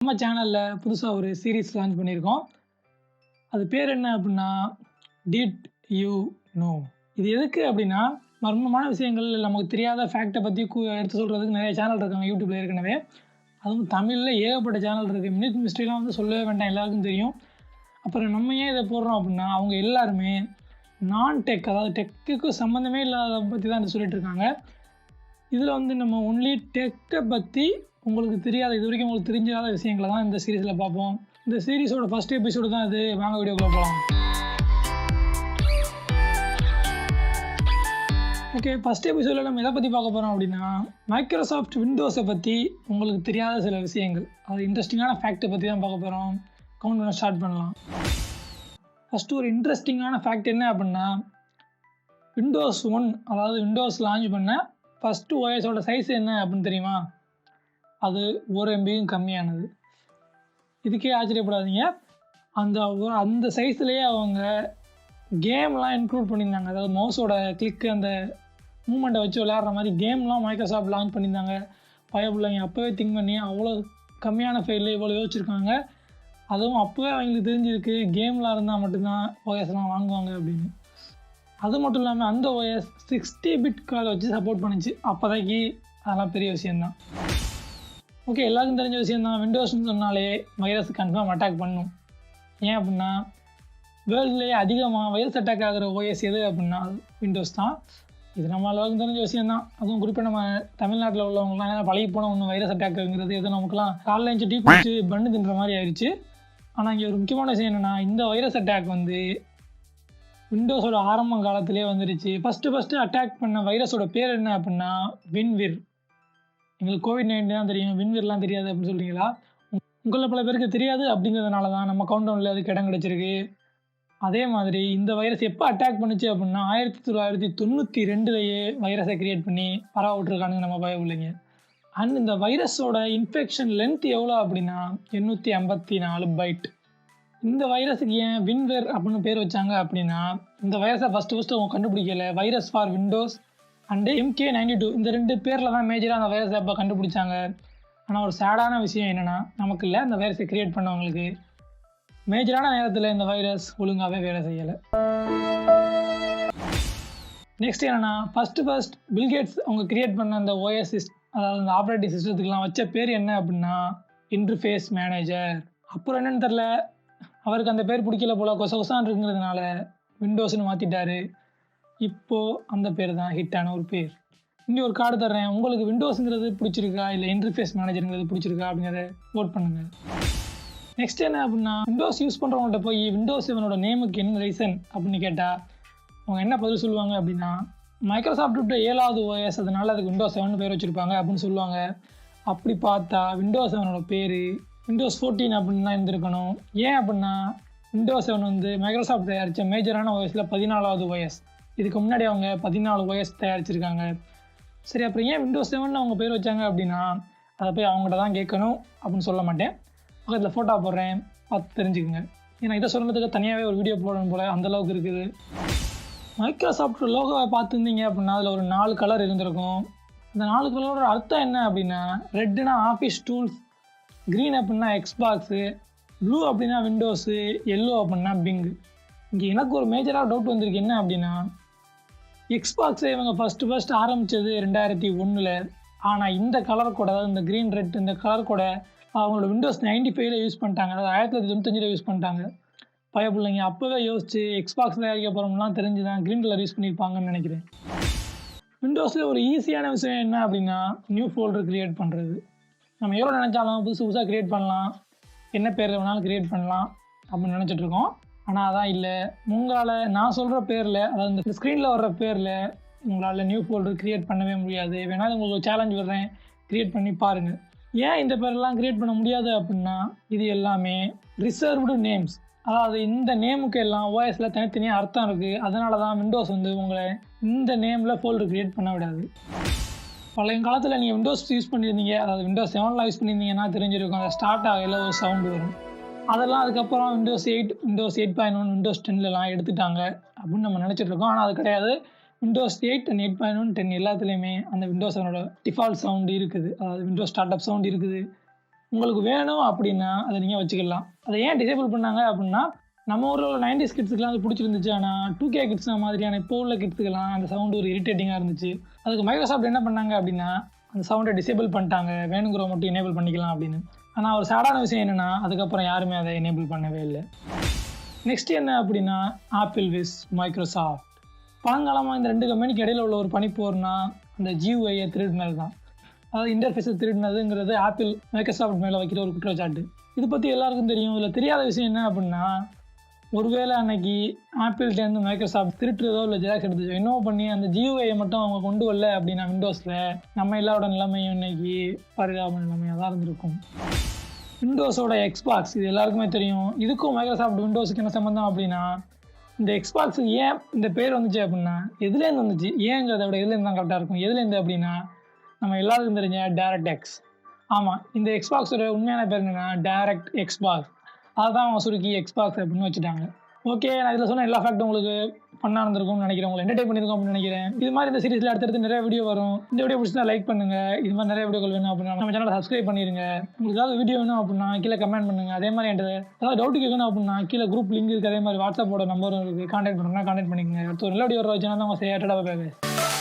நம்ம சேனலில் புதுசாக ஒரு சீரீஸ் லான்ச் பண்ணியிருக்கோம். அது பேர் என்ன அப்படின்னா டிட் யூ நோ. இது எதுக்கு அப்படின்னா மர்மமான விஷயங்கள் நமக்கு தெரியாத ஃபேக்டை பற்றி எடுத்து சொல்கிறதுக்கு நிறைய சேனல் இருக்காங்க யூடியூப்பில் ஏற்கனவே. அதுவும் தமிழில் ஏகப்பட்ட சேனல் இருக்குது. மினிட் மிஸ்ட்ரிலாம் வந்து சொல்லவே வேண்டாம், எல்லாருக்கும் தெரியும். அப்புறம் நம்ம ஏன் இதை போடுறோம் அப்படின்னா அவங்க எல்லாருமே நான் டெக், அதாவது டெக்குக்கு சம்மந்தமே இல்லாத பற்றி தான் சொல்லிட்டு இருக்காங்க. இதில் வந்து நம்ம ஒன்லி டெக்கை பற்றி உங்களுக்கு தெரியாத, இது வரைக்கும் உங்களுக்கு தெரிஞ்சாத விஷயங்களை தான் இந்த சீரீஸில் பார்ப்போம். இந்த சீரீஸோட ஃபஸ்ட் எபிசோடு தான் இது. வாங்க வீடியோக்குள்ளே போகலாம். ஓகே, ஃபஸ்ட் எபிசோடில் நம்ம எதை பற்றி பார்க்க போகிறோம் அப்படின்னா மைக்ரோசாஃப்ட் விண்டோஸை பற்றி உங்களுக்கு தெரியாத சில விஷயங்கள், அது இன்ட்ரெஸ்டிங்கான ஃபேக்டை பற்றி தான் பார்க்க போகிறோம். கவுண்ட் பண்ண ஸ்டார்ட் பண்ணலாம். ஃபஸ்ட்டு ஒரு இன்ட்ரெஸ்டிங்கான ஃபேக்ட் என்ன அப்படின்னா விண்டோஸ் 1, அதாவது விண்டோஸ் லான்ச் பண்ண ஃபஸ்ட்டு ஓஎஸோட சைஸ் என்ன அப்படின்னு தெரியுமா? அது 1 MBயும் கம்மியானது. இதுக்கே ஆச்சரியப்படாதீங்க. அந்த சைஸ்லேயே அவங்க கேம்லாம் இன்க்ளூட் பண்ணியிருந்தாங்க. அதாவது மவுஸோட கிளிக்கு அந்த மூமெண்ட்டை வச்சு விளையாடுற மாதிரி கேம்லாம் மைக்ரோசாஃப்ட் லான்ச் பண்ணியிருந்தாங்க. பயப்பிள்ளைங்க அப்போவே திங்க் பண்ணி அவ்வளோ கம்மியான ஃபைலில் இவ்வளோ யோசிச்சிருக்காங்க. அதுவும் அப்போவே அவங்களுக்கு தெரிஞ்சிருக்கு கேம்லாம் இருந்தால் மட்டும்தான் ஓஎஸ்லாம் வாங்குவாங்க அப்படின்னு. அது மட்டும் இல்லாமல் அந்த ஓஎஸ் 60 பிட் கார்டு வச்சு சப்போர்ட் பண்ணிச்சு அப்போதைக்கு. அதெல்லாம் பெரிய விஷயந்தான். ஓகே, எல்லாருக்கும் தெரிஞ்ச விஷயந்தான். விண்டோஸ்னு சொன்னாலே வைரஸ் கன்ஃபார்ம் அட்டாக் பண்ணும். ஏன் அப்படின்னா வேர்ல்ட்லேயே அதிகமாக வைரஸ் அட்டாக் ஆகிற ஓஎஸ் எது அப்படின்னா விண்டோஸ் தான். இது நம்ம எல்லாருக்கும் தெரிஞ்ச விஷயந்தான். அதுவும் குறிப்பாக நம்ம தமிழ்நாட்டில் உள்ளவங்களாம் பழகி போன ஒன்று வைரஸ் அட்டாக்ங்கிறது எது நமக்குலாம் காலைல எழுந்து டீ குடிச்சு பண்ணு தின்ற மாதிரி ஆயிடுச்சு. ஆனால் இங்கே ஒரு முக்கியமான விஷயம் என்னென்னா இந்த வைரஸ் அட்டாக் வந்து விண்டோஸோட ஆரம்ப காலத்திலே வந்துருச்சு. ஃபஸ்ட்டு அட்டாக் பண்ண வைரஸோட பேர் என்ன அப்படின்னா வின்விர். எங்களுக்கு COVID-19 தான் தெரியும், வின்விர்லாம் தெரியாது அப்படின்னு சொல்கிறீங்களா? உங்களில் பல பேருக்கு தெரியாது. அப்படிங்கிறதுனால தான் நம்ம கவுண்டவுனில் அதுக்கு இடம் கிடச்சிருக்கு. அதே மாதிரி இந்த வைரஸ் எப்போ அட்டாக் பண்ணுச்சு அப்படின்னா 1992லேயே வைரஸை கிரியேட் பண்ணி பரவ விட்டுருக்கானுங்க நம்ம பயப்பிள்ளைங்க. அண்ட் இந்த வைரஸோட இன்ஃபெக்ஷன் லென்த் எவ்வளோ அப்படின்னா 854 பைட். இந்த வைரஸுக்கு ஏன் வின்வேர் அப்படின்னு பேர் வச்சாங்க அப்படின்னா இந்த வைரஸை ஃபஸ்ட்டு அவங்க கண்டுபிடிக்கல. Virus for Windows and MK92 இந்த 2 பேரில் தான் மேஜராக அந்த வைரஸை அப்போ கண்டுபிடிச்சாங்க. ஆனால் ஒரு சேடான விஷயம் என்னென்னா நமக்கு இல்லை, இந்த வைரஸை கிரியேட் பண்ணவங்களுக்கு மேஜரான நேரத்தில் இந்த வைரஸ் ஒழுங்காகவே வேலை செய்யலை. நெக்ஸ்ட் என்னென்னா ஃபஸ்ட் பில்கேட்ஸ் அவங்க கிரியேட் பண்ண அந்த OS அதாவது அந்த ஆப்ரேட்டிங் சிஸ்டத்துக்குலாம் வச்ச பேர் என்ன அப்படின்னா இன்டர்ஃபேஸ் மேனேஜர். அப்புறம் என்னென்னு தெரில, அவருக்கு அந்த பேர் பிடிக்கல போல், கொசகொசான் இருக்குங்கிறதுனால விண்டோஸ்னு மாற்றிட்டாரு. இப்போது அந்த பேர் தான் ஹிட்டான ஒரு பேர். இங்கே ஒரு கார்டு தர்றேன், உங்களுக்கு விண்டோஸுங்கிறது பிடிச்சிருக்கா இல்லை இன்டர்ஃபேஸ் மேனேஜருங்கிறது பிடிச்சிருக்கா அப்படிங்கிறத ஓட் பண்ணுங்கள். நெக்ஸ்ட் என்ன அப்படின்னா விண்டோஸ் யூஸ் பண்ணுறவங்கள்ட்ட போய் விண்டோஸ் 7 நேமுக்கு என்ன ரீசன் அப்படின்னு கேட்டால் அவங்க என்ன பதில் சொல்லுவாங்க அப்படின்னா மைக்ரோசாஃப்ட் 7வது OS, அதனால அதுக்கு விண்டோஸ் 7 பேர் வச்சுருப்பாங்க அப்படின்னு சொல்லுவாங்க. அப்படி பார்த்தா விண்டோஸ் 7 பேர் விண்டோஸ் 14 அப்படின்னு தான் இருந்திருக்கணும். ஏன் அப்படின்னா விண்டோஸ் 7 வந்து மைக்ரோசாஃப்ட் தயாரித்த மேஜரான OSல 14வது OS. இதுக்கு முன்னாடி அவங்க 14 OS தயாரிச்சிருக்காங்க. சரி, அப்புறம் ஏன் விண்டோஸ் 7 அவங்க பேர் வச்சாங்க அப்படின்னா அதை போய் அவங்கள்ட்ட தான் கேட்கணும் அப்படின்னு சொல்ல மாட்டேன். பக்கத்தில் ஃபோட்டோ போடுறேன், பார்த்து தெரிஞ்சுக்கோங்க. ஏன்னா இதை சொல்கிறதுக்கு தனியாகவே ஒரு வீடியோ போடணும் போல் அந்தளவுக்கு இருக்குது. மைக்ரோசாஃப்ட் லோகோவை பார்த்துருந்தீங்க அப்படின்னா அதில் ஒரு 4 கலர் இருந்திருக்கும். அந்த 4 கலரோட அர்த்தம் என்ன அப்படின்னா ரெட்டுனா ஆஃபீஸ் டூல்ஸ், க்ரீன் அப்படின்னா எக்ஸ்பாக்ஸு, ப்ளூ அப்படின்னா விண்டோஸு, எல்லோ அப்படின்னா பிங். இங்கே எனக்கு ஒரு மேஜராக டவுட் வந்திருக்கு. என்ன அப்படின்னா எக்ஸ்பாக்ஸை இவங்க ஃபஸ்ட்டு ஆரம்பித்தது 2001. ஆனால் இந்த கலர் கூட, அதாவது இந்த க்ரீன் ரெட் இந்த கலர் கூட அவங்களோட விண்டோஸ் 95ல யூஸ் பண்ணிட்டாங்க. அதாவது 1995ல் யூஸ் பண்ணிட்டாங்க. பயப்பிள்ளைங்க அப்போவே யோசிச்சு எக்ஸ்பாக்ஸ் தயாரிக்க போகிறோம்லாம் தெரிஞ்சு தான் க்ரீன் கலர் யூஸ் பண்ணியிருப்பாங்கன்னு நினைக்கிறேன். விண்டோஸில் ஒரு ஈஸியான விஷயம் என்ன அப்படின்னா நியூ ஃபோல்டர் க்ரியேட் பண்ணுறது. நம்ம எவ்வளோ நினச்சாலும் புதுசாக க்ரியேட் பண்ணலாம், என்ன பேர் வேணாலும் க்ரியேட் பண்ணலாம் அப்படின்னு நினச்சிட்ருக்கோம். ஆனால் அதான் இல்லை, உங்களால் நான் சொல்கிற பேரில், அதாவது இந்த ஸ்க்ரீனில் வர்ற பேரில் உங்களால் நியூ ஃபோல்டர் க்ரியேட் பண்ணவே முடியாது. வேணாலும் உங்களுக்கு சேலஞ்ச் வர்றேன், க்ரியேட் பண்ணி பாருங்கள். ஏன் இந்த பேரெல்லாம் க்ரியேட் பண்ண முடியாது அப்படின்னா இது எல்லாமே ரிசர்வ்டு நேம்ஸ். அதாவது இந்த நேமுக்கு எல்லாம் OSல தனித்தனியாக அர்த்தம் இருக்குது. அதனால தான் விண்டோஸ் வந்து உங்களை இந்த நேமில் ஃபோல்டர் க்ரியேட் பண்ண விடாது. பழைய காலத்தில் நீங்கள் விண்டோஸ் யூஸ் பண்ணியிருந்தீங்க, அதாவது விண்டோஸ் 7 யூஸ் பண்ணியிருந்தீங்கன்னா தெரிஞ்சிருக்கும், அதை ஸ்டார்ட் ஆகல ஒரு சவுண்டு வரும். அதெல்லாம் அதுக்கப்புறம் விண்டோஸ் 8, விண்டோஸ் 8.1, விண்டோஸ் 10லலாம் எடுத்துட்டாங்க அப்படின்னு நம்ம நினச்சிட்ருக்கோம். ஆனால் அது கிடையாது. விண்டோஸ் 8 அண்ட் 8.1, 10 எல்லாத்துலேயுமே அந்த விண்டோஸ் 7 டிஃபால்ட் சவுண்டு இருக்குது. அதாவது விண்டோஸ் ஸ்டார்ட் அப் சவுண்ட் இருக்குது, உங்களுக்கு வேணும் அப்படின்னா அதை நீங்கள் வச்சுக்கலாம். அதை ஏன் டிசேபிள் பண்ணாங்க அப்படின்னா, நம்ம ஊரில் உள்ள 90s கிட்ஸுக்குலாம் அது பிடிச்சிருந்துச்சு. ஆனால் 2K கிட்ஸ் மாதிரியான இப்போ உள்ள கிட்ஸுக்கெல்லாம் அந்த சவுண்டு ஒரு இரிட்டேட்டிங்காக இருந்துச்சு. அதுக்கு மைக்ரோசாஃப்ட் என்ன பண்ணாங்க அப்படின்னா, அந்த சவுண்டை டிசேபிள் பண்ணிட்டாங்க, வேணுங்கிற மட்டும் எனேபிள் பண்ணிக்கலாம் அப்படின்னு. ஆனால் ஒரு சேடான விஷயம் என்னென்னா, அதுக்கப்புறம் யாருமே அதை எனேபிள் பண்ணவே இல்லை. நெக்ஸ்ட் என்ன அப்படின்னா, ஆப்பிள் விஸ் மைக்ரோசாஃப்ட். பழங்காலமாக இந்த 2 கம்பெனிக்கு இடையில உள்ள ஒரு பனிப்போர்னா அந்த GUI-யை திருடினது தான். அதாவது இன்டர்ஃபேஸை திருடினதுங்கிறது ஆப்பிள் மைக்ரோசாஃப்ட் மேலே வைக்கிற ஒரு குற்றச்சாட்டு. இது பற்றி எல்லாருக்கும் தெரியும். இதில் தெரியாத விஷயம் என்ன அப்படின்னா, ஒருவேளை அன்னைக்கு ஆப்பிள்கிட்டேருந்து மைக்ரோசாஃப்ட் திருட்டுறதோ இல்லை ஜெராக்ஸ் எடுத்து என்னவோ பண்ணி அந்த GUI-யை மட்டும் அவங்க கொண்டு வரல அப்படின்னா விண்டோஸில், நம்ம எல்லாரோட நிலைமையும் இன்னைக்கு பரிதாப நிலைமையாக தான் இருந்திருக்கும். விண்டோஸோட எக்ஸ்பாக்ஸ் இது எல்லாருக்குமே தெரியும். இதுக்கும் மைக்ரோசாஃப்ட் விண்டோஸுக்கு என்ன சம்மந்தம் அப்படின்னா, இந்த எக்ஸ்பாக்ஸுக்கு ஏன் இந்த பேர் வந்துச்சு அப்படின்னா, எதுலேருந்து வந்துச்சு, ஏங்கிறத விட எதுலேருந்து தான் கரெக்டாக இருக்கும். எதுலேருந்து அப்படின்னா, நம்ம எல்லாருக்கும் தெரிஞ்ச DirectX. ஆமாம், இந்த எக்ஸ்பாக்ஸோட உண்மையான பேர் என்னென்னா டைரக்ட் எக்ஸ்பாக்ஸ். அதுதான் அவங்க சுருக்கி எக்ஸ்பாக்ஸ் அப்படின்னு வச்சுட்டாங்க. ஓகே, நான் இதில் சொன்ன எல்லா ஃபேக்டும் உங்களுக்கு பண்ணா இருந்திருக்கும்னு நினைக்கிறேன், உங்களை என்டர்டைன் பண்ணியிருக்கோம் அப்படின்னு நினைக்கிறேன். இது மாதிரி இந்த சீரிஸில் அடுத்தடுத்து நிறைய வீடியோ வரும். இந்த வீடியோ பிடிச்சா லைக் பண்ணுங்கள். இது மாதிரி நிறைய வீடியோக்கள் வேணும் அப்படின்னா நம்ம சேனலை சப்ஸ்கிரைப் பண்ணிடுங்க. உங்களுக்கு ஏதாவது வீடியோ வேணும் அப்படின்னா கீழே கமெண்ட் பண்ணுங்கள். அதே மாதிரி என்கிட்ட ஏதாவது டவுட் கேட்கணும் அப்படின்னா கீழே குரூப் லிங்க் இருக்குது. அதே மாதிரி வாட்ஸ்அப்போட நம்பரும் இருக்குது. கான்டாக்ட் பண்ணுறேன்னா கான்டாக்ட் பண்ணிக்கோங்க. அடுத்த ஒரு நல்ல வீடியோ வர வச்சுன்னா தான் உங்கள் சேட்டடாக